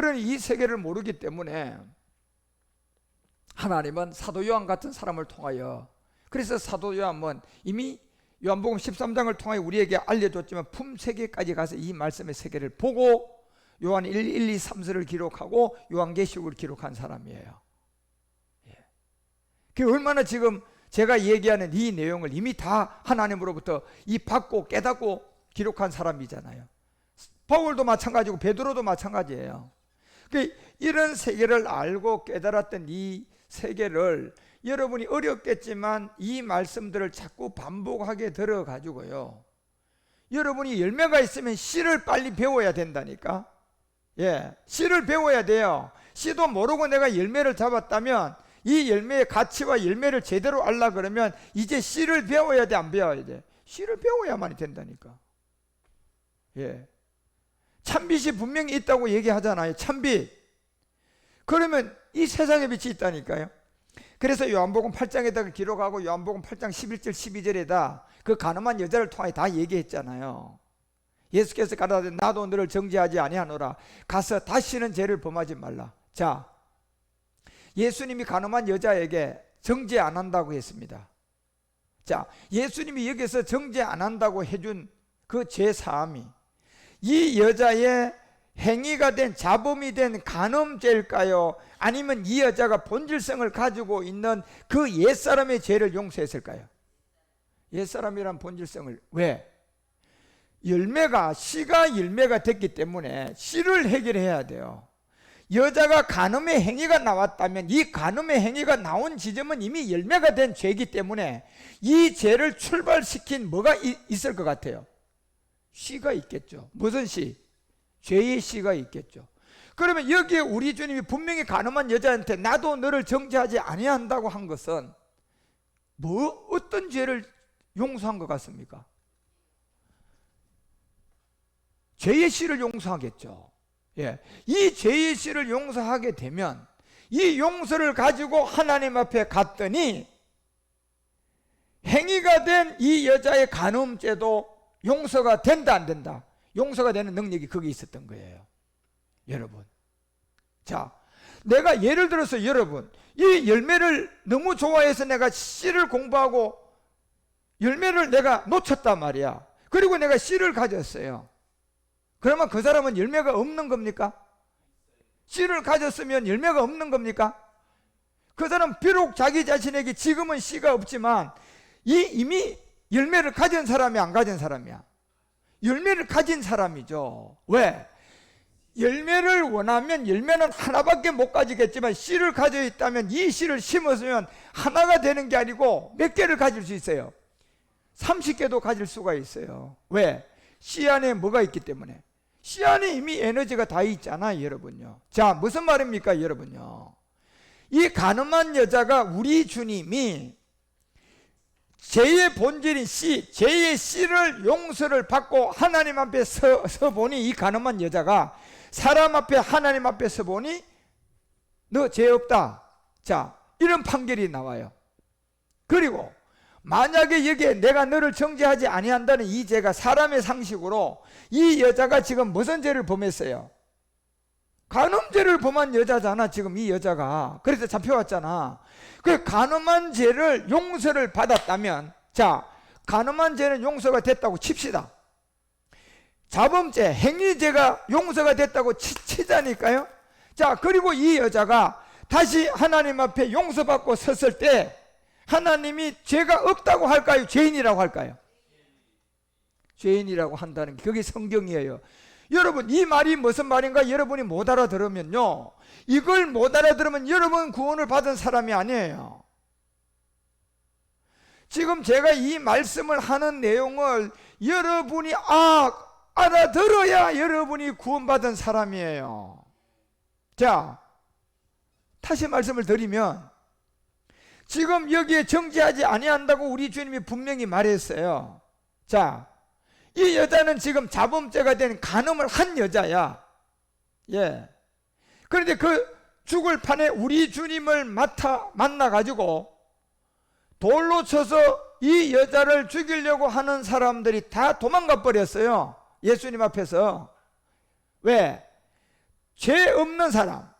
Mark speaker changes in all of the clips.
Speaker 1: 그러니 이 세계를 모르기 때문에 하나님은 사도 요한 같은 사람을 통하여, 그래서 사도 요한은 이미 요한복음 13장을 통하여 우리에게 알려줬지만 품세계까지 가서 이 말씀의 세계를 보고 요한 1, 2, 3서를 기록하고 요한계시록을 기록한 사람이에요. 그 얼마나 지금 제가 얘기하는 이 내용을 이미 다 하나님으로부터 이 받고 깨닫고 기록한 사람이잖아요. 바울도 마찬가지고 베드로도 마찬가지예요. 이런 세계를 알고 깨달았던 이 세계를 여러분이 어렵겠지만 이 말씀들을 자꾸 반복하게 들어가지고요, 여러분이 열매가 있으면 씨를 빨리 배워야 된다니까. 씨를 배워야 돼요. 씨도 모르고 내가 열매를 잡았다면 이 열매의 가치와 열매를 제대로 알라 그러면 이제 씨를 배워야 돼, 안 배워야 돼? 씨를 배워야만이 된다니까. 참빛이 분명히 있다고 얘기하잖아요. 참빛. 그러면 이 세상에 빛이 있다니까요. 그래서 요한복음 8장에다가 기록하고 요한복음 8장 11절 12절에다 그 가늠한 여자를 통해 다 얘기했잖아요. 예수께서 가라사대 나도 너를 정죄하지 아니하노라. 가서 다시는 죄를 범하지 말라. 자, 예수님이 가늠한 여자에게 정죄 안 한다고 했습니다. 자, 예수님이 여기서 정죄 안 한다고 해준 그 죄 사함이 이 여자의 행위가 된, 자범이 된 간음죄일까요? 아니면 이 여자가 본질성을 가지고 있는 그 옛사람의 죄를 용서했을까요? 옛사람이란 본질성을. 왜? 열매가, 씨가 열매가 됐기 때문에 씨를 해결해야 돼요. 여자가 간음의 행위가 나왔다면 이 간음의 행위가 나온 지점은 이미 열매가 된 죄이기 때문에 이 죄를 출발시킨 뭐가 있을 것 같아요? 씨가 있겠죠. 무슨 씨? 죄의 씨가 있겠죠. 그러면 여기에 우리 주님이 분명히 간음한 여자한테 나도 너를 정죄하지 아니한다고 한 것은 어떤 죄를 용서한 것 같습니까? 죄의 씨를 용서하겠죠. 이 죄의 씨를 용서하게 되면 이 용서를 가지고 하나님 앞에 갔더니 행위가 된 이 여자의 간음죄도 용서가 된다, 안 된다? 용서가 되는 능력이 거기 있었던 거예요, 여러분. 자, 내가 예를 들어서 여러분, 이 열매를 너무 좋아해서 내가 씨를 공부하고 열매를 내가 놓쳤단 말이야. 그리고 내가 씨를 가졌어요. 그러면 그 사람은 열매가 없는 겁니까? 씨를 가졌으면 열매가 없는 겁니까? 그 사람 비록 자기 자신에게 지금은 씨가 없지만 이미 열매를 가진 사람이 안 가진 사람이야? 열매를 가진 사람이죠. 왜? 열매를 원하면 열매는 하나밖에 못 가지겠지만 씨를 가져 있다면 이 씨를 심었으면 하나가 되는 게 아니고 몇 개를 가질 수 있어요? 30개도 가질 수가 있어요. 왜? 씨 안에 뭐가 있기 때문에. 씨 안에 이미 에너지가 다 있잖아요, 여러분요. 자, 무슨 말입니까, 여러분요? 이 간음한 여자가 우리 주님이 죄의 본질인 씨, 죄의 씨를 용서를 받고 하나님 앞에 서보니 이 간음한 여자가 사람 앞에, 하나님 앞에 서보니 너 죄 없다. 자, 이런 판결이 나와요. 그리고 만약에 여기에 내가 너를 정죄하지 아니한다는 이 죄가 사람의 상식으로 이 여자가 지금 무슨 죄를 범했어요? 간음죄를 범한 여자잖아, 지금 이 여자가. 그래서 잡혀왔잖아. 그 간음한 죄를 용서를 받았다면, 자, 간음한 죄는 용서가 됐다고 칩시다. 자범죄, 행위죄가 용서가 됐다고 치자니까요. 자, 그리고 이 여자가 다시 하나님 앞에 용서받고 섰을 때 하나님이 죄가 없다고 할까요? 죄인이라고 할까요? 죄인이라고 한다는 게 그게 성경이에요. 여러분, 이 말이 무슨 말인가 여러분이 못 알아들으면요, 이걸 못 알아들으면 여러분 구원을 받은 사람이 아니에요. 지금 제가 이 말씀을 하는 내용을 여러분이 알아들어야 여러분이 구원받은 사람이에요. 자, 다시 말씀을 드리면 지금 여기에 정죄하지 아니한다고 우리 주님이 분명히 말했어요. 자, 이 여자는 지금 자범죄가 된 간음을 한 여자야. 그런데 그 죽을 판에 우리 주님을 만나가지고 돌로 쳐서 이 여자를 죽이려고 하는 사람들이 다 도망가 버렸어요, 예수님 앞에서. 왜? 죄 없는 사람,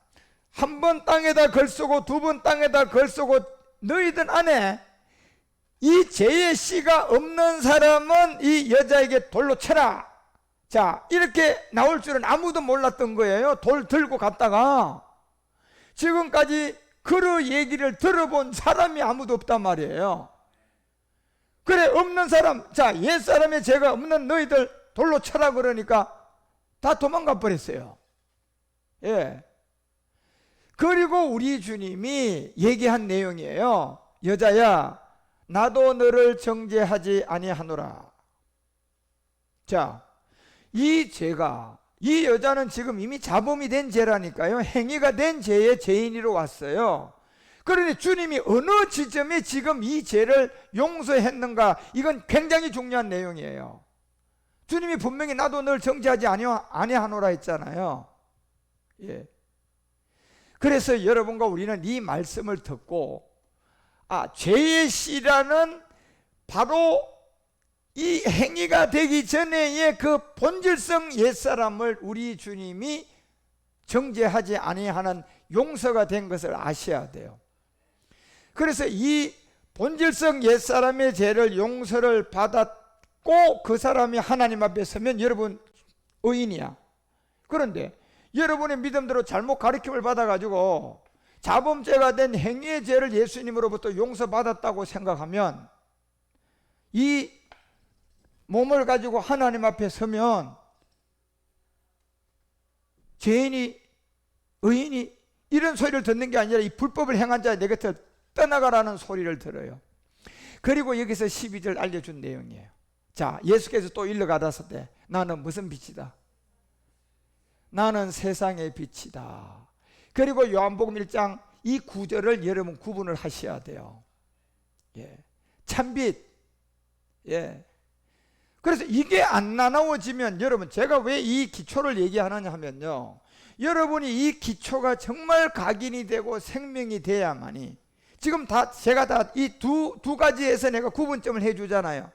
Speaker 1: 한 번 땅에다 걸쓰고 두 번 땅에다 걸쓰고 너희들 안에 이 죄의 씨가 없는 사람은 이 여자에게 돌로 쳐라. 자, 이렇게 나올 줄은 아무도 몰랐던 거예요. 돌 들고 갔다가 지금까지 그 얘기를 들어본 사람이 아무도 없단 말이에요. 그래, 없는 사람, 자, 옛사람의 죄가 없는 너희들 돌로 쳐라 그러니까 다 도망가 버렸어요. 예. 그리고 우리 주님이 얘기한 내용이에요. 여자야, 나도 너를 정죄하지 아니하노라. 자, 이 죄가, 이 여자는 지금 이미 자범이 된 죄라니까요. 행위가 된 죄의 죄인으로 왔어요. 그러니 주님이 어느 지점에 지금 이 죄를 용서했는가, 이건 굉장히 중요한 내용이에요. 주님이 분명히 나도 널 정죄하지 아니하노라 했잖아요. 예. 그래서 여러분과 우리는 이 말씀을 듣고, 죄의 씨라는 바로 이 행위가 되기 전에의 그 본질성 옛사람을 우리 주님이 정죄하지 아니하는 용서가 된 것을 아셔야 돼요. 그래서 이 본질성 옛사람의 죄를 용서를 받았고 그 사람이 하나님 앞에 서면 여러분 의인이야. 그런데 여러분의 믿음대로 잘못 가르침을 받아가지고 자범죄가 된 행위의 죄를 예수님으로부터 용서받았다고 생각하면 이 몸을 가지고 하나님 앞에 서면 죄인이, 의인이 이런 소리를 듣는 게 아니라 이 불법을 행한 자 내 곁을 떠나가라는 소리를 들어요. 그리고 여기서 12절 알려준 내용이에요. 자, 예수께서 또 일러가다서 때 나는 무슨 빛이다? 나는 세상의 빛이다. 그리고 요한복음 1장 이 구절을 여러분 구분을 하셔야 돼요. 예. 참빛. 예. 그래서 이게 안 나눠지면 여러분, 제가 왜 이 기초를 얘기하느냐 하면요, 여러분이 이 기초가 정말 각인이 되고 생명이 돼야만이, 지금 다 제가 다 이 두 가지에서 내가 구분점을 해주잖아요.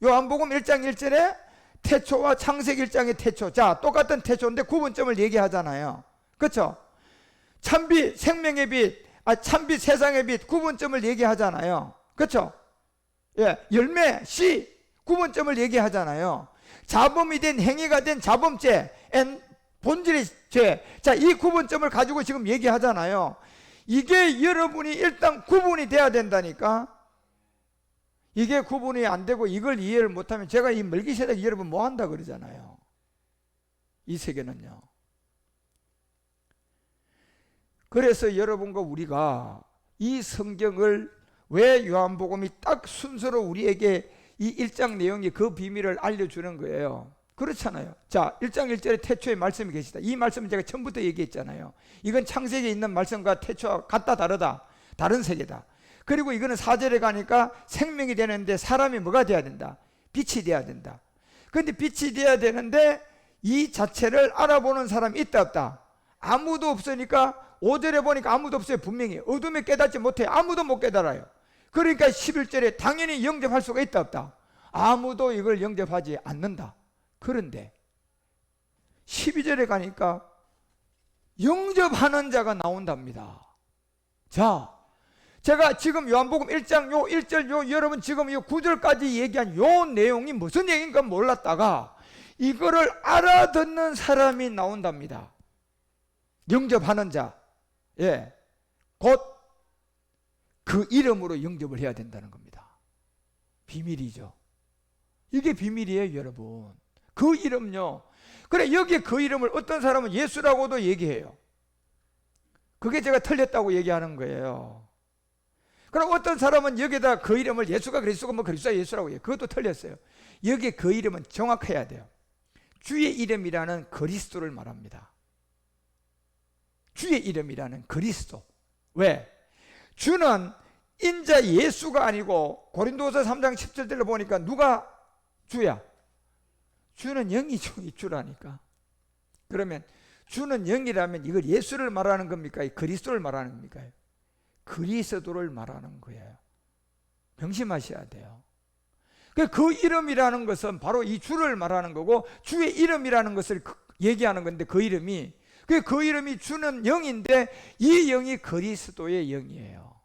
Speaker 1: 요한복음 1장 1절에 태초와 창세기 1장의 태초, 자, 똑같은 태초인데 구분점을 얘기하잖아요. 그렇죠? 참빛, 생명의 빛, 참빛, 세상의 빛, 구분점을 얘기하잖아요. 그렇죠? 예, 열매, 씨, 구분점을 얘기하잖아요. 자범이 된, 행위가 된 자범죄, 본질의 죄, 자, 이 구분점을 가지고 지금 얘기하잖아요. 이게 여러분이 일단 구분이 돼야 된다니까. 이게 구분이 안 되고 이걸 이해를 못하면 제가 이 mel기세덱 여러분 뭐 한다 그러잖아요. 이 세계는요. 그래서 여러분과 우리가 이 성경을 왜 요한복음이 딱 순서로 우리에게 이 1장 내용이 그 비밀을 알려주는 거예요. 그렇잖아요. 자, 1장 1절에 태초의 말씀이 계시다. 이 말씀은 제가 처음부터 얘기했잖아요. 이건 창세기에 있는 말씀과 태초와 같다 다르다. 다른 세계다. 그리고 이거는 4절에 가니까 생명이 되는데 사람이 뭐가 돼야 된다? 빛이 돼야 된다. 그런데 빛이 돼야 되는데 이 자체를 알아보는 사람이 있다 없다? 아무도 없으니까 5절에 보니까 아무도 없어요. 분명히 어둠에 깨닫지 못해. 아무도 못 깨달아요. 그러니까 11절에 당연히 영접할 수가 있다 없다? 아무도 이걸 영접하지 않는다. 그런데 12절에 가니까 영접하는 자가 나온답니다. 자, 제가 지금 요한복음 1장 요 1절 요 여러분 지금 요 9절까지 얘기한 요 내용이 무슨 얘기인가 몰랐다가 이거를 알아듣는 사람이 나온답니다. 영접하는 자. 예. 곧 그 이름으로 영접을 해야 된다는 겁니다. 비밀이죠. 이게 비밀이에요, 여러분. 그 이름요. 그래, 여기에 그 이름을 어떤 사람은 예수라고도 얘기해요. 그게 제가 틀렸다고 얘기하는 거예요. 그럼 어떤 사람은 여기다 그 이름을 예수가 그리스도가 뭐 그리스도가 예수라고 해요. 그것도 틀렸어요. 여기에 그 이름은 정확해야 돼요. 주의 이름이라는 그리스도를 말합니다. 주의 이름이라는 그리스도. 왜? 주는 인자 예수가 아니고 고린도서 3장 17절로 보니까 누가 주야? 주는 영이 주라니까. 그러면 주는 영이라면 이걸 예수를 말하는 겁니까? 그리스도를 말하는 겁니까? 그리스도를 말하는 거예요. 명심하셔야 돼요. 그 이름이라는 것은 바로 이 주를 말하는 거고 주의 이름이라는 것을 얘기하는 건데 그 이름이 그 이름이 주는 영인데 이 영이 그리스도의 영이에요.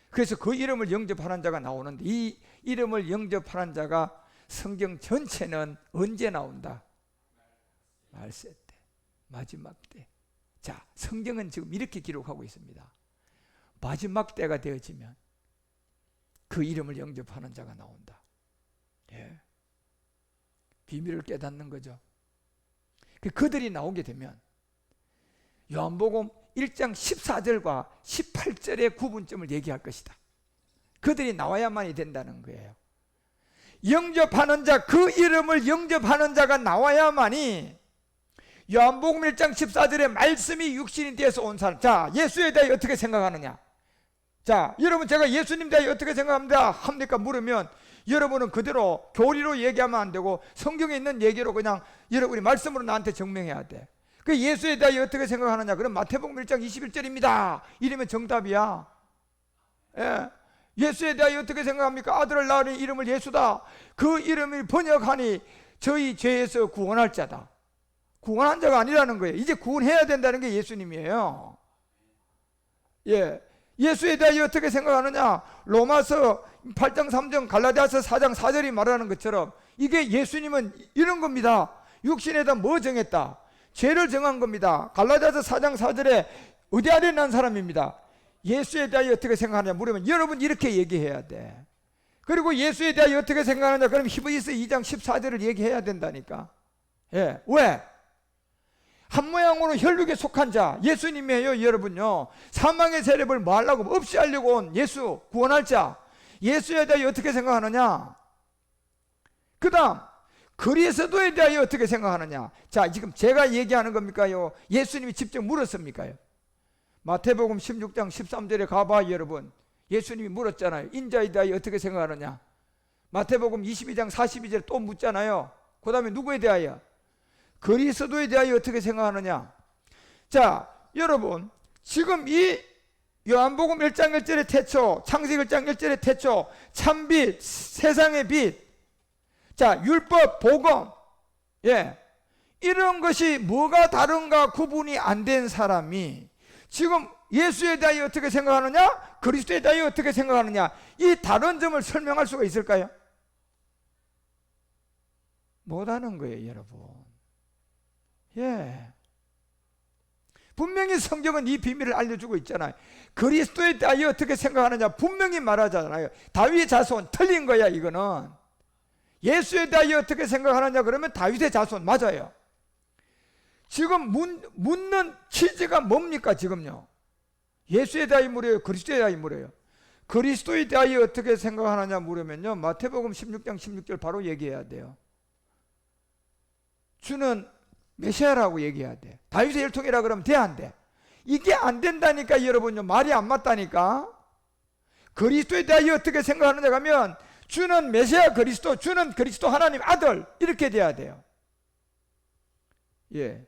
Speaker 1: 그래서 그 이름을 영접하는 자가 나오는데 이 이름을 영접하는 자가 성경 전체는 언제 나온다? 말세 때, 마지막 때. 자, 성경은 지금 이렇게 기록하고 있습니다. 마지막 때가 되어지면 그 이름을 영접하는 자가 나온다. 예. 비밀을 깨닫는 거죠. 그들이 나오게 되면 요한복음 1장 14절과 18절의 구분점을 얘기할 것이다. 그들이 나와야만이 된다는 거예요. 영접하는 자, 그 이름을 영접하는 자가 나와야만이 요한복음 1장 14절에 말씀이 육신이 되어서 온 사람. 자, 예수에 대해 어떻게 생각하느냐? 자, 여러분 제가 예수님 대해 어떻게 생각합니까? 물으면 여러분은 그대로 교리로 얘기하면 안 되고 성경에 있는 얘기로 그냥 여러분이 말씀으로 나한테 증명해야 돼. 그 예수에 대해 어떻게 생각하느냐? 그럼 마태복음 1장 21절입니다. 이러면 정답이야. 예. 예수에 대해 어떻게 생각합니까? 아들을 낳으니 이름을 예수다. 그 이름을 번역하니 저희 죄에서 구원할 자다. 구원한 자가 아니라는 거예요. 이제 구원해야 된다는 게 예수님이에요. 예. 예수에 대해 어떻게 생각하느냐? 로마서 8장 3절, 갈라디아서 4장 4절이 말하는 것처럼 이게 예수님은 이런 겁니다. 육신에다 뭐 정했다? 죄를 정한 겁니다. 갈라디아서 4장 4절에 의대 아래 난 사람입니다. 예수에 대해 어떻게 생각하느냐 물으면 여러분 이렇게 얘기해야 돼. 그리고 예수에 대해 어떻게 생각하느냐 그럼 히브리서 2장 14절을 얘기해야 된다니까. 예. 왜? 한 모양으로 혈육에 속한 자 예수님이에요. 여러분요, 사망의 세력을 뭐 하려고? 없이 하려고 온 예수, 구원할 자. 예수에 대해 어떻게 생각하느냐? 그 다음 그리스도에 대해 어떻게 생각하느냐? 자, 지금 제가 얘기하는 겁니까요? 예수님이 직접 물었습니까요? 마태복음 16장 13절에 가봐. 여러분, 예수님이 물었잖아요. 인자에 대해 어떻게 생각하느냐? 마태복음 22장 42절에 또 묻잖아요. 그 다음에 누구에 대하여? 그리스도에 대하여 어떻게 생각하느냐? 자, 여러분, 지금 이 요한복음 1장 1절의 태초, 창세기 1장 1절의 태초, 참빛, 세상의 빛, 자, 율법, 복음, 예, 이런 것이 뭐가 다른가 구분이 안 된 사람이 지금 예수에 대하여 어떻게 생각하느냐? 그리스도에 대하여 어떻게 생각하느냐? 이 다른 점을 설명할 수가 있을까요? 못하는 거예요, 여러분. 예. 분명히 성경은 이 비밀을 알려주고 있잖아요. 그리스도에 대하여 어떻게 생각하느냐 분명히 말하잖아요. 다윗의 자손 틀린 거야. 이거는 예수에 대하여 어떻게 생각하느냐 그러면 다윗의 자손 맞아요. 지금 묻는 취지가 뭡니까? 지금요, 예수에 대하여 물어요, 그리스도에 대하여 물어요? 그리스도에 대하여 어떻게 생각하느냐 물으면요, 마태복음 16장 16절 바로 얘기해야 돼요. 주는 메시아라고 얘기해야 돼. 다윗의 혈통이라 그러면 돼, 안 돼? 이게 안 된다니까 여러분요. 말이 안 맞다니까. 그리스도에 대하여 어떻게 생각하느냐 하면 주는 메시아 그리스도, 주는 그리스도 하나님 아들, 이렇게 돼야 돼요. 예.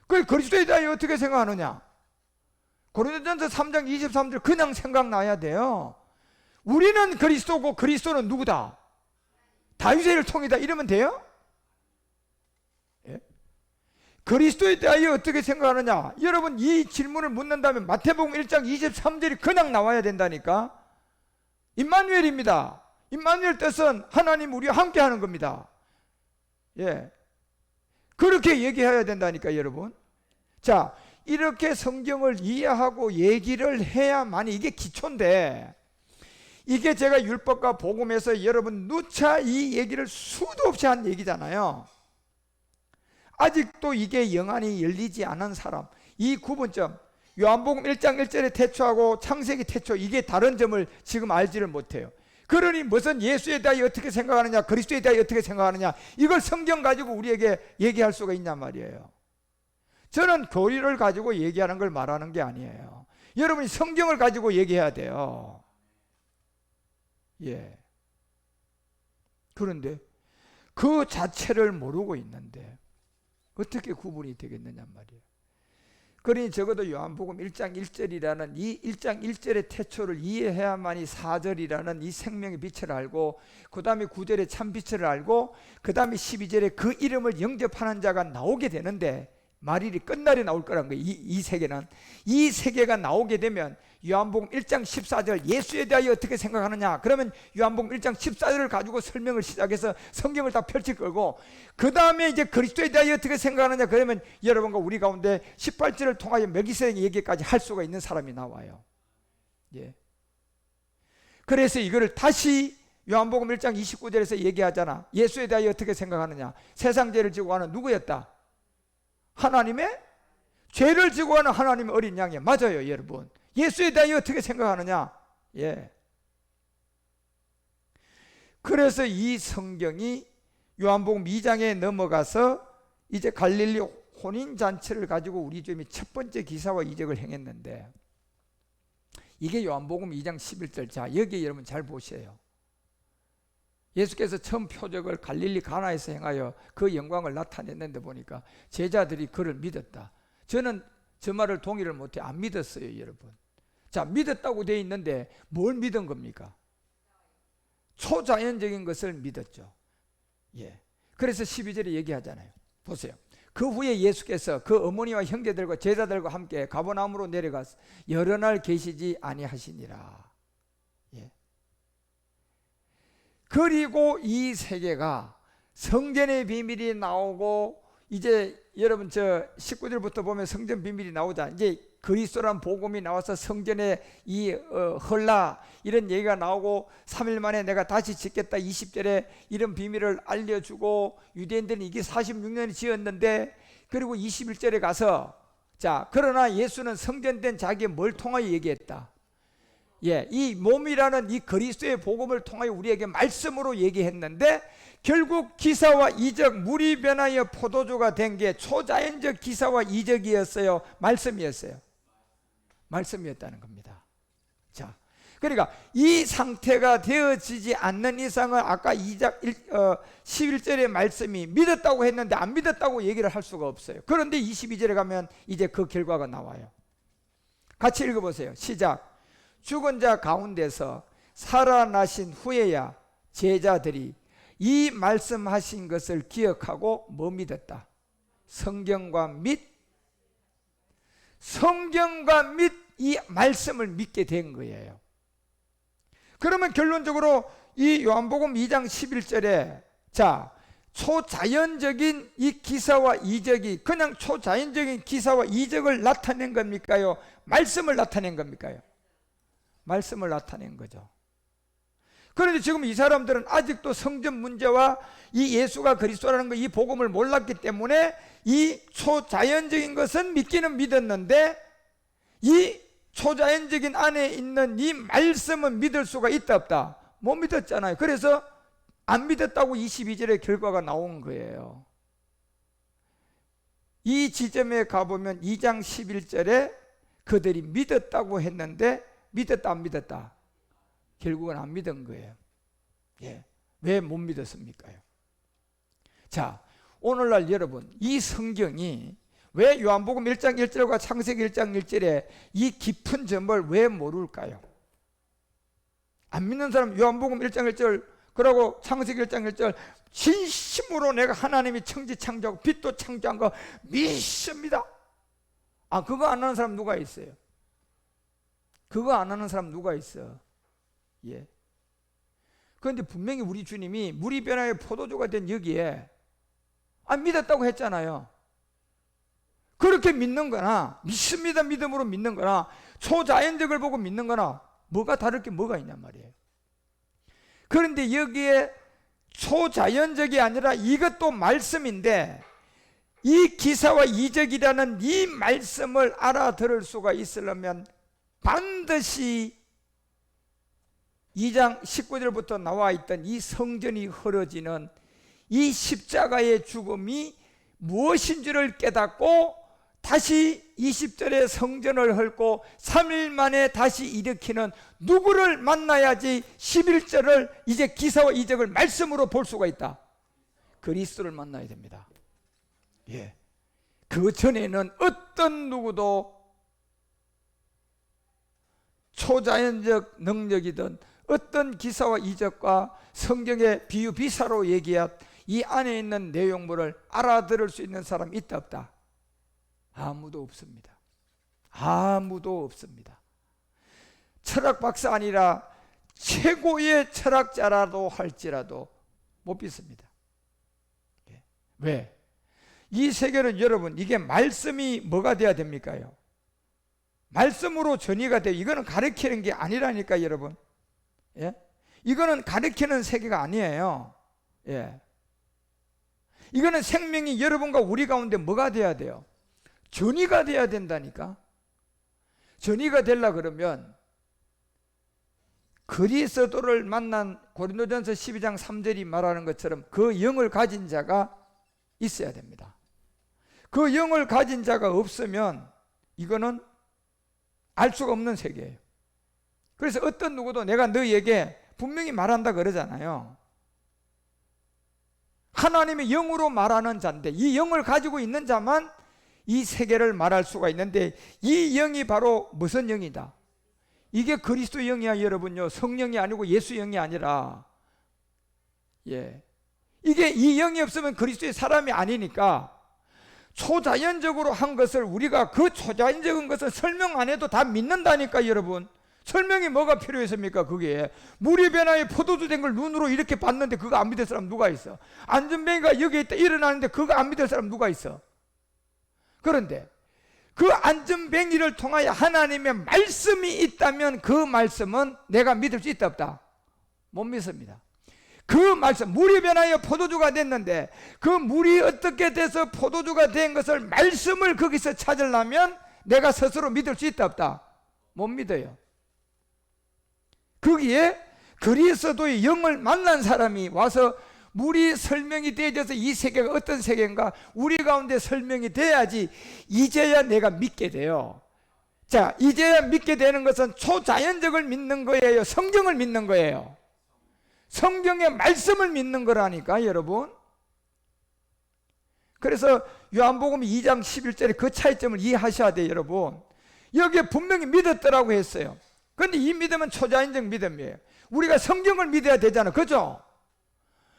Speaker 1: 그 그리스도에 대하여 어떻게 생각하느냐? 고린도전서 3장 23절 그냥 생각나야 돼요. 우리는 그리스도고 그리스도는 누구다? 다윗의 혈통이다, 이러면 돼요? 예? 그리스도에 대하여 어떻게 생각하느냐? 여러분, 이 질문을 묻는다면 마태복음 1장 23절이 그냥 나와야 된다니까. 임마누엘입니다. 임마누엘 뜻은 하나님 우리와 함께 하는 겁니다. 예. 그렇게 얘기해야 된다니까, 여러분. 자, 이렇게 성경을 이해하고 얘기를 해야만, 이게 기초인데, 이게 제가 율법과 복음에서 여러분 누차 이 얘기를 수도 없이 한 얘기잖아요. 아직도 이게 영안이 열리지 않은 사람, 이 구분점, 요한복음 1장 1절의 태초하고 창세기 태초, 이게 다른 점을 지금 알지를 못해요. 그러니 무슨 예수에 대하여 어떻게 생각하느냐, 그리스도에 대하여 어떻게 생각하느냐, 이걸 성경 가지고 우리에게 얘기할 수가 있냔 말이에요. 저는 교리를 가지고 얘기하는 걸 말하는 게 아니에요. 여러분이 성경을 가지고 얘기해야 돼요. 예. 그런데 그 자체를 모르고 있는데 어떻게 구분이 되겠느냐 말이에요. 그러니 적어도 요한복음 1장 1절이라는 이 1장 1절의 태초를 이해해야만이 4절이라는 이 생명의 빛을 알고, 그 다음에 9절의 참빛을 알고, 그 다음에 12절에 그 이름을 영접하는 자가 나오게 되는데, 말일이 끝날에 나올 거란 거예요. 이 세계는. 이 세계가 나오게 되면 요한복음 1장 14절 예수에 대하여 어떻게 생각하느냐, 그러면 요한복음 1장 14절을 가지고 설명을 시작해서 성경을 다 펼칠 거고, 그 다음에 이제 그리스도에 대하여 어떻게 생각하느냐, 그러면 여러분과 우리 가운데 18절을 통하여 멜기세덱 얘기까지 할 수가 있는 사람이 나와요. 예. 그래서 이거를 다시 요한복음 1장 29절에서 얘기하잖아. 예수에 대하여 어떻게 생각하느냐, 세상 죄를 지고 가는 누구였다? 하나님의 죄를 지고 가는 하나님의 어린 양이에요. 맞아요, 여러분. 예수에 대하여 어떻게 생각하느냐? 예. 그래서 이 성경이 요한복음 2장에 넘어가서 이제 갈릴리 혼인잔치를 가지고 우리 주님이 첫 번째 기사와 이적을 행했는데, 이게 요한복음 2장 11절. 자, 여기 여러분 잘 보세요. 예수께서 처음 표적을 갈릴리 가나에서 행하여 그 영광을 나타냈는데 보니까 제자들이 그를 믿었다. 저는 저 말을 동의를 못해. 안 믿었어요, 여러분. 자, 믿었다고 되어 있는데 뭘 믿은 겁니까? 초자연적인 것을 믿었죠. 예. 그래서 12절에 얘기하잖아요. 보세요. 그 후에 예수께서 그 어머니와 형제들과 제자들과 함께 가버나움으로 내려가서 여러 날 계시지 아니하시니라. 예. 그리고 이 세계가 성전의 비밀이 나오고, 이제 여러분 저 19절부터 보면 성전 비밀이 나오자. 이제 그리스도란 복음이 나와서 성전에 이 헐라 이런 얘기가 나오고, 3일 만에 내가 다시 짓겠다 20절에 이런 비밀을 알려주고, 유대인들은 이게 46년이 지었는데, 그리고 21절에 가서, 자, 그러나 예수는 성전된 자기의 뭘 통하여 얘기했다? 예, 이 몸이라는 이 그리스도의 복음을 통하여 우리에게 말씀으로 얘기했는데, 결국 기사와 이적, 물이 변하여 포도주가 된 게 초자연적 기사와 이적이었어요? 말씀이었어요? 말씀이었다는 겁니다. 자, 그러니까 이 상태가 되어지지 않는 이상은 아까 11절의 말씀이 믿었다고 했는데 안 믿었다고 얘기를 할 수가 없어요. 그런데 22절에 가면 이제 그 결과가 나와요. 같이 읽어보세요. 시작. 죽은 자 가운데서 살아나신 후에야 제자들이 이 말씀하신 것을 기억하고 뭐 믿었다? 성경과 및 이 말씀을 믿게 된 거예요. 그러면 결론적으로 이 요한복음 2장 11절에, 자, 초자연적인 이 기사와 이적이 그냥 초자연적인 기사와 이적을 나타낸 겁니까요? 말씀을 나타낸 겁니까요? 말씀을 나타낸 거죠. 그런데 지금 이 사람들은 아직도 성전 문제와 이 예수가 그리스도라는 거, 이 복음을 몰랐기 때문에 이 초자연적인 것은 믿기는 믿었는데, 이 초자연적인 안에 있는 이 말씀은 믿을 수가 있다 없다? 못 믿었잖아요. 그래서 안 믿었다고 22절의 결과가 나온 거예요. 이 지점에 가보면 2장 11절에 그들이 믿었다고 했는데, 믿었다 안 믿었다? 결국은 안 믿은 거예요. 예. 왜 못 믿었습니까? 자, 오늘날 여러분, 이 성경이 왜 요한복음 1장 1절과 창세기 1장 1절에 이 깊은 점을 왜 모를까요? 안 믿는 사람 요한복음 1장 1절 그러고 창세기 1장 1절 진심으로 내가 하나님이 천지 창조하고 빛도 창조한 거 믿습니다. 아, 그거 안 하는 사람 누가 있어요? 그거 안 하는 사람 누가 있어? 예. 그런데 분명히 우리 주님이 물이 변하여 포도주가 된 여기에 믿었다고 했잖아요. 그렇게 믿는 거나 믿습니다 믿음으로 믿는 거나 초자연적을 보고 믿는 거나 뭐가 다를 게 뭐가 있냔 말이에요. 그런데 여기에 초자연적이 아니라 이것도 말씀인데, 이 기사와 이적이라는 이 말씀을 알아들을 수가 있으려면 반드시 2장 19절부터 나와 있던 이 성전이 헐어지는 이 십자가의 죽음이 무엇인지를 깨닫고, 다시 20절에 성전을 헐고 3일 만에 다시 일으키는 누구를 만나야지 11절을 이제 기사와 이적을 말씀으로 볼 수가 있다? 그리스도를 만나야 됩니다. 예. 그 전에는 어떤 누구도 초자연적 능력이든 어떤 기사와 이적과 성경의 비유 비사로 얘기한 이 안에 있는 내용물을 알아들을 수 있는 사람이 있다 없다? 아무도 없습니다. 아무도 없습니다. 철학 박사 아니라 최고의 철학자라도 할지라도 못 믿습니다. 왜? 이 세계는 여러분, 이게 말씀이 뭐가 돼야 됩니까요? 말씀으로 전이가 돼요. 이거는 가르치는 게 아니라니까 여러분. 예? 이거는 가르치는 세계가 아니에요. 예. 이거는 생명이 여러분과 우리 가운데 뭐가 돼야 돼요? 전이가 돼야 된다니까. 전이가 되려 그러면 그리스도를 만난 고린도전서 12장 3절이 말하는 것처럼 그 영을 가진 자가 있어야 됩니다. 그 영을 가진 자가 없으면 이거는 알 수가 없는 세계예요. 그래서 어떤 누구도 내가 너희에게 분명히 말한다 그러잖아요. 하나님의 영으로 말하는 자인데 이 영을 가지고 있는 자만 이 세계를 말할 수가 있는데 이 영이 바로 무슨 영이다? 이게 그리스도 영이야 여러분요. 성령이 아니고 예수 영이 아니라. 예. 이게 이 영이 없으면 그리스도의 사람이 아니니까 초자연적으로 한 것을 우리가 그 초자연적인 것을 설명 안 해도 다 믿는다니까 여러분. 설명이 뭐가 필요했습니까? 그게 물이 변화에 포도주 된 걸 눈으로 이렇게 봤는데 그거 안 믿을 사람 누가 있어? 안전뱅이가 여기 있다 일어나는데 그거 안 믿을 사람 누가 있어? 그런데 그 안전뱅이를 통하여 하나님의 말씀이 있다면 그 말씀은 내가 믿을 수 있다 없다? 못 믿습니다. 그 말씀, 물이 변하여 포도주가 됐는데 그 물이 어떻게 돼서 포도주가 된 것을 말씀을 거기서 찾으려면 내가 스스로 믿을 수 있다 없다? 못 믿어요. 거기에 그리스도의 영을 만난 사람이 와서 물이 설명이 되어져서 이 세계가 어떤 세계인가 우리 가운데 설명이 돼야지 이제야 내가 믿게 돼요. 자, 이제야 믿게 되는 것은 초자연적을 믿는 거예요? 성경을 믿는 거예요? 성경의 말씀을 믿는 거라니까 여러분. 그래서 요한복음 2장 11절에 그 차이점을 이해하셔야 돼요 여러분. 여기에 분명히 믿었더라고 했어요. 그런데 이 믿음은 초자연적 믿음이에요. 우리가 성경을 믿어야 되잖아, 그죠?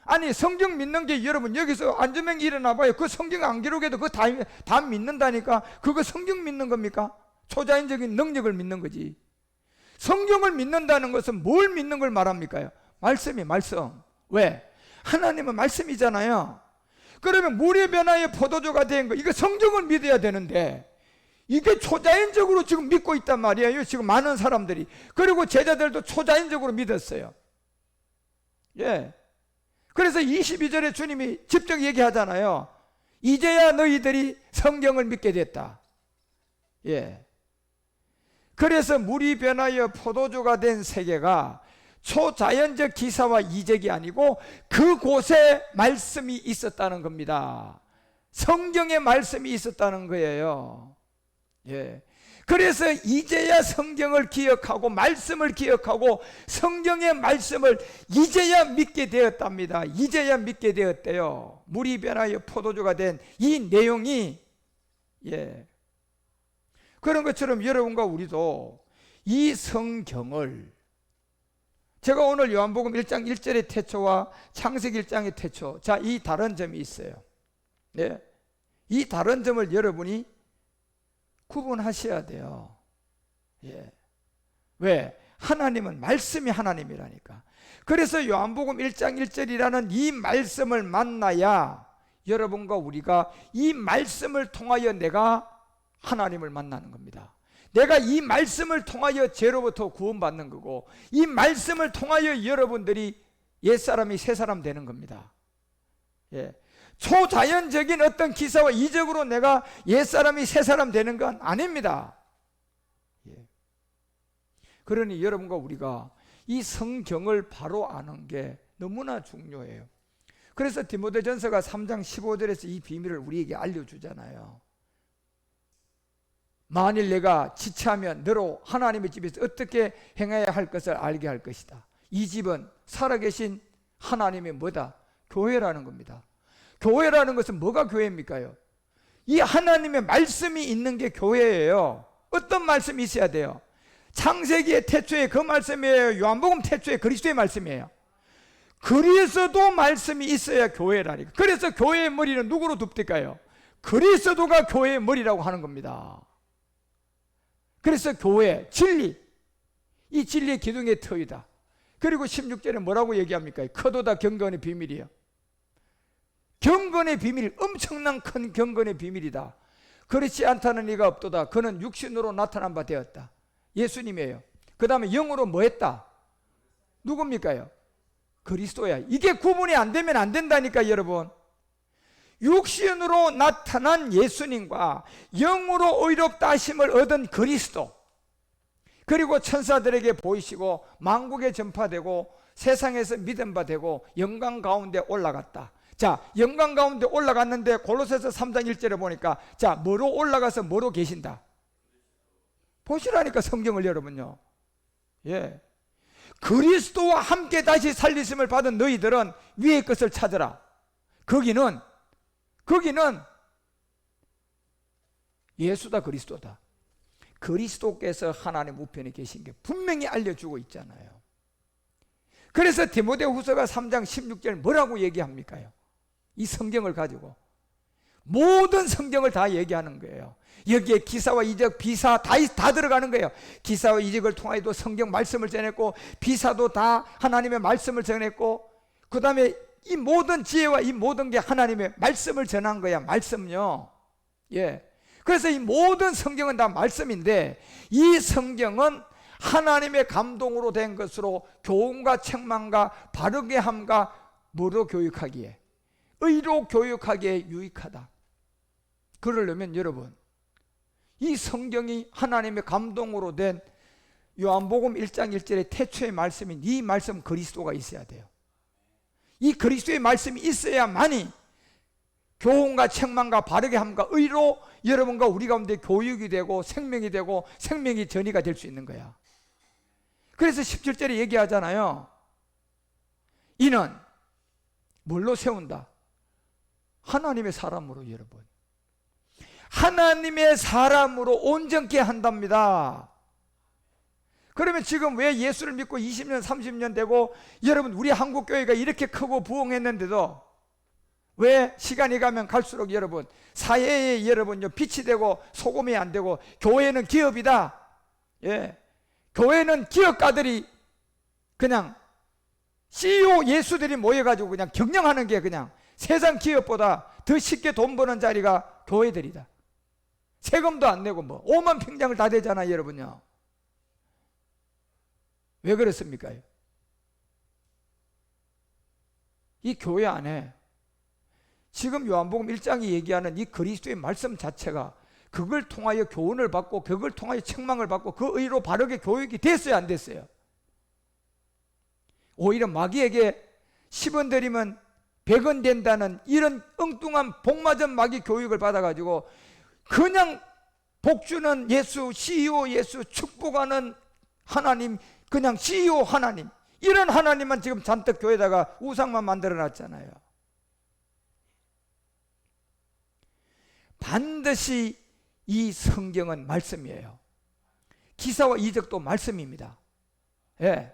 Speaker 1: 아니 성경 믿는 게 여러분 여기서 안전뱅이 일어나 봐요. 그 성경 안 기록해도 그거 다 믿는다니까. 그거 성경 믿는 겁니까? 초자연적인 능력을 믿는 거지. 성경을 믿는다는 것은 뭘 믿는 걸 말합니까? 말씀이 말씀. 왜? 하나님은 말씀이잖아요. 그러면 물의 변화에 포도주가 된 거 이거 성경을 믿어야 되는데 이게 초자연적으로 지금 믿고 있단 말이에요 지금 많은 사람들이. 그리고 제자들도 초자연적으로 믿었어요. 예. 그래서 22절에 주님이 직접 얘기하잖아요. 이제야 너희들이 성경을 믿게 됐다. 예. 그래서 물이 변하여 포도주가 된 세계가 초자연적 기사와 이적이 아니고 그곳에 말씀이 있었다는 겁니다. 성경의 말씀이 있었다는 거예요. 예. 그래서 이제야 성경을 기억하고 말씀을 기억하고 성경의 말씀을 이제야 믿게 되었답니다. 이제야 믿게 되었대요. 물이 변하여 포도주가 된 이 내용이 예. 그런 것처럼 여러분과 우리도 이 성경을 제가 오늘 요한복음 1장 1절의 태초와 창세기 1장의 태초 자, 이 다른 점이 있어요. 예. 이 다른 점을 여러분이 구분하셔야 돼요. 예. 왜? 하나님은 말씀이 하나님이라니까. 그래서 요한복음 1장 1절이라는 이 말씀을 만나야 여러분과 우리가 이 말씀을 통하여 내가 하나님을 만나는 겁니다. 내가 이 말씀을 통하여 죄로부터 구원받는 거고 이 말씀을 통하여 여러분들이 옛사람이 새사람 되는 겁니다. 예. 초자연적인 어떤 기사와 이적으로 내가 옛사람이 새사람 되는 건 아닙니다. 예. 그러니 여러분과 우리가 이 성경을 바로 아는 게 너무나 중요해요. 그래서 디모데전서가 3장 15절에서 이 비밀을 우리에게 알려주잖아요. 만일 내가 지체하면 너로 하나님의 집에서 어떻게 행해야 할 것을 알게 할 것이다. 이 집은 살아계신 하나님의 뭐다? 교회라는 겁니다. 교회라는 것은 뭐가 교회입니까요? 이 하나님의 말씀이 있는 게 교회예요. 어떤 말씀이 있어야 돼요? 창세기의 태초에 그 말씀이에요. 요한복음 태초에 그리스도의 말씀이에요. 그리스도 말씀이 있어야 교회라니까. 그래서 교회의 머리는 누구로 둡니까요? 그리스도가 교회의 머리라고 하는 겁니다. 그래서 교회, 진리, 이 진리의 기둥의 터이다. 그리고 16절에 뭐라고 얘기합니까? 커도다 경건의 비밀이요. 경건의 비밀, 엄청난 큰 경건의 비밀이다. 그렇지 않다는 이가 없도다. 그는 육신으로 나타난 바 되었다. 예수님이에요. 그 다음에 영으로 뭐 했다? 누굽니까요? 그리스도야. 이게 구분이 안 되면 안 된다니까 여러분. 육신으로 나타난 예수님과 영으로 의롭다 하심을 얻은 그리스도, 그리고 천사들에게 보이시고 만국에 전파되고 세상에서 믿음 바 되고 영광 가운데 올라갔다. 자, 영광 가운데 올라갔는데 골로새서 3장 1절에 보니까 자, 뭐로 올라가서 뭐로 계신다? 보시라니까 성경을 여러분요. 예. 그리스도와 함께 다시 살리심을 받은 너희들은 위의 것을 찾으라. 거기는 예수다, 그리스도다. 그리스도께서 하나님 우편에 계신 게 분명히 알려주고 있잖아요. 그래서 디모데후서가 3장 16절 뭐라고 얘기합니까요? 이 성경을 가지고 모든 성경을 다 얘기하는 거예요. 여기에 기사와 이적, 비사 다 들어가는 거예요. 기사와 이적을 통하여도 성경 말씀을 전했고, 비사도 다 하나님의 말씀을 전했고, 그 다음에 이 모든 지혜와 이 모든 게 하나님의 말씀을 전한 거야. 말씀요. 예. 그래서 이 모든 성경은 다 말씀인데, 이 성경은 하나님의 감동으로 된 것으로 교훈과 책망과 바르게 함과 뭐로 교육하기에, 의로 교육하기에 유익하다. 그러려면 여러분, 이 성경이 하나님의 감동으로 된 요한복음 1장 1절의 태초의 말씀인 이 말씀 그리스도가 있어야 돼요. 이 그리스도의 말씀이 있어야만이 교훈과 책망과 바르게 함과 의로 여러분과 우리 가운데 교육이 되고 생명이 되고 생명이 전이가 될 수 있는 거야. 그래서 17절에 얘기하잖아요. 이는 뭘로 세운다? 하나님의 사람으로. 여러분, 하나님의 사람으로 온전케 한답니다. 그러면 지금 왜 예수를 믿고 20년 30년 되고 여러분 우리 한국교회가 이렇게 크고 부흥했는데도 왜 시간이 가면 갈수록 여러분 사회에 여러분요 빛이 되고 소금이 안 되고, 교회는 기업이다. 예, 교회는 기업가들이 그냥 CEO 예수들이 모여가지고 그냥 경영하는 게 그냥 세상 기업보다 더 쉽게 돈 버는 자리가 교회들이다. 세금도 안 내고 뭐 5만 평장을 다 되잖아요 여러분요. 왜 그렇습니까? 이 교회 안에 지금 요한복음 1장이 얘기하는 이 그리스도의 말씀 자체가 그걸 통하여 교훈을 받고 그걸 통하여 책망을 받고 그 의로 바르게 교육이 됐어요, 안 됐어요? 오히려 마귀에게 10원 드리면 100원 된다는 이런 엉뚱한 복맞은 마귀 교육을 받아가지고 그냥 복주는 예수, CEO 예수, 축복하는 하나님, 그냥 CEO 하나님, 이런 하나님만 지금 잔뜩 교회에다가 우상만 만들어 놨잖아요. 반드시 이 성경은 말씀이에요. 기사와 이적도 말씀입니다. 예.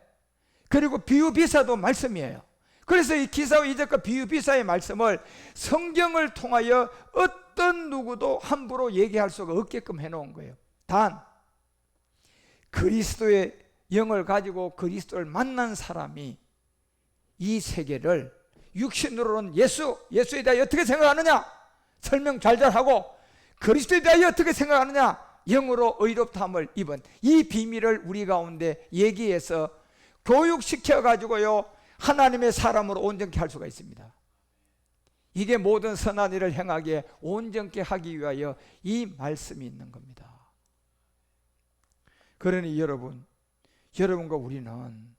Speaker 1: 그리고 비유비사도 말씀이에요. 그래서 이 기사와 이적과 비유비사의 말씀을 성경을 통하여 어떤 누구도 함부로 얘기할 수가 없게끔 해놓은 거예요. 단 그리스도의 영을 가지고 그리스도를 만난 사람이 이 세계를 육신으로는 예수에 대하여 어떻게 생각하느냐 설명 잘하고, 그리스도에 대하여 어떻게 생각하느냐 영으로 의롭다함을 입은 이 비밀을 우리 가운데 얘기해서 교육시켜 가지고요 하나님의 사람으로 온전케 할 수가 있습니다. 이게 모든 선한 일을 행하기에 온전케 하기 위하여 이 말씀이 있는 겁니다. 그러니 여러분과 우리는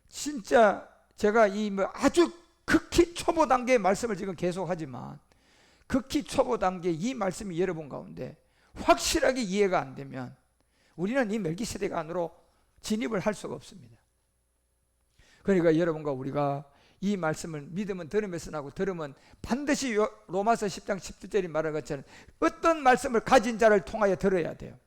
Speaker 1: 진짜 제가 이 아주 극히 초보 단계의 말씀을 지금 계속하지만 극히 초보 단계의 이 말씀이 여러분 가운데 확실하게 이해가 안 되면 우리는 이 멜기세덱 안으로 진입을 할 수가 없습니다. 그러니까 여러분과 우리가 이 말씀을 믿으면 들으면서 나고 들으면 반드시 로마서 10장 10절이 말한 것처럼 어떤 말씀을 가진 자를 통하여 들어야 돼요.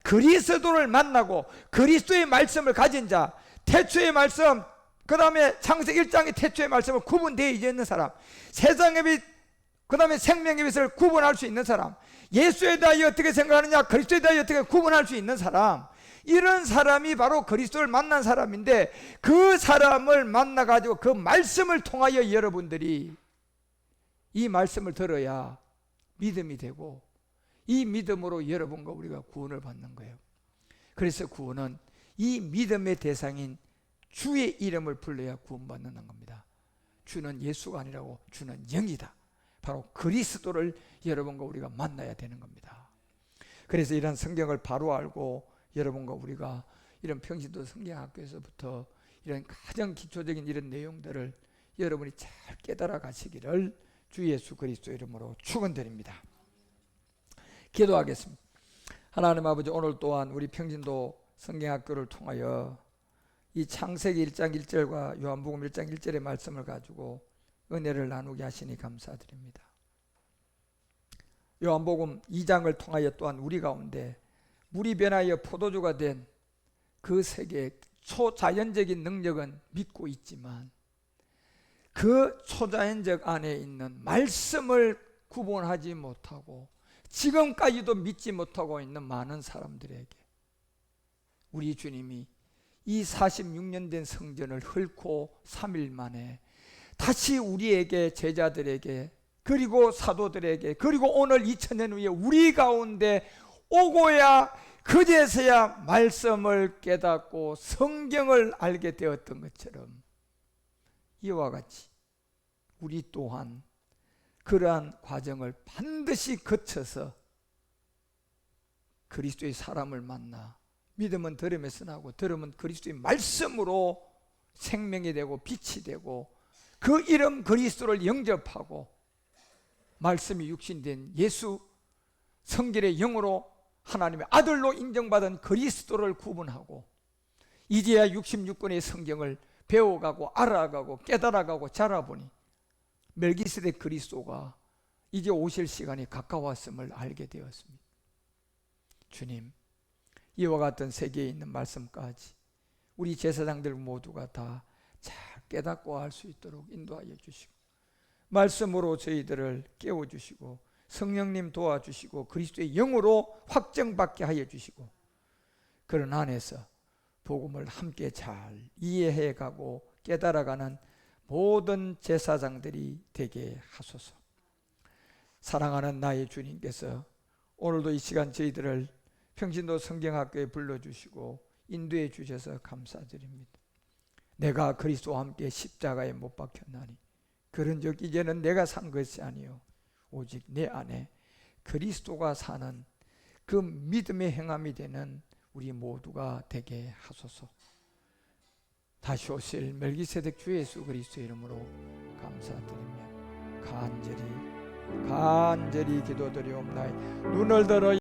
Speaker 1: 그리스도를 만나고 그리스도의 말씀을 가진 자, 태초의 말씀, 그 다음에 창세기 1장의 태초의 말씀을 구분되어 있는 사람, 세상의 빛, 그 다음에 생명의 빛을 구분할 수 있는 사람, 예수에 대하여 어떻게 생각하느냐, 그리스도에 대하여 어떻게 구분할 수 있는 사람, 이런 사람이 바로 그리스도를 만난 사람인데, 그 사람을 만나가지고 그 말씀을 통하여 여러분들이 이 말씀을 들어야 믿음이 되고, 이 믿음으로 여러분과 우리가 구원을 받는 거예요. 그래서 구원은 이 믿음의 대상인 주의 이름을 불러야 구원받는 겁니다. 주는 예수가 아니라고, 주는 영이다. 바로 그리스도를 여러분과 우리가 만나야 되는 겁니다. 그래서 이런 성경을 바로 알고 여러분과 우리가 이런 평신도 성경학교에서부터 이런 가장 기초적인 이런 내용들을 여러분이 잘 깨달아 가시기를 주 예수 그리스도 이름으로 축원드립니다. 기도하겠습니다. 하나님 아버지, 오늘 또한 우리 평신도 성경학교를 통하여 이 창세기 1장 1절과 요한복음 1장 1절의 말씀을 가지고 은혜를 나누게 하시니 감사드립니다. 요한복음 2장을 통하여 또한 우리 가운데 물이 변하여 포도주가 된 그 세계의 초자연적인 능력은 믿고 있지만, 그 초자연적 안에 있는 말씀을 구분하지 못하고 지금까지도 믿지 못하고 있는 많은 사람들에게 우리 주님이 이 46년 된 성전을 헐고 3일 만에 다시 우리에게, 제자들에게, 그리고 사도들에게, 그리고 오늘 2000년 후에 우리 가운데 오고야 그제서야 말씀을 깨닫고 성경을 알게 되었던 것처럼, 이와 같이 우리 또한 그러한 과정을 반드시 거쳐서 그리스도의 사람을 만나, 믿음은 들음에서 나고 들음은 그리스도의 말씀으로 생명이 되고 빛이 되고, 그 이름 그리스도를 영접하고 말씀이 육신된 예수, 성결의 영으로 하나님의 아들로 인정받은 그리스도를 구분하고, 이제야 66권의 성경을 배워가고 알아가고 깨달아가고 자라보니 멜기세덱 그리스도가 이제 오실 시간이 가까웠음을 알게 되었습니다. 주님, 이와 같은 세계에 있는 말씀까지 우리 제사장들 모두가 다 잘 깨닫고 알 수 있도록 인도하여 주시고, 말씀으로 저희들을 깨워주시고, 성령님 도와주시고, 그리스도의 영으로 확정받게 하여 주시고, 그런 안에서 복음을 함께 잘 이해해가고 깨달아가는 모든 제사장들이 되게 하소서. 사랑하는 나의 주님께서 오늘도 이 시간 저희들을 평신도 성경학교에 불러주시고 인도해 주셔서 감사드립니다. 내가 그리스도와 함께 십자가에 못 박혔나니 그런즉 이제는 내가 산 것이 아니요 오직 내 안에 그리스도가 사는 그 믿음의 행함이 되는 우리 모두가 되게 하소서. 다시 오실 멜기세덱 주 예수 그리스도 이름으로 감사드리며 간절히 기도드리옵나이다. 눈을 들어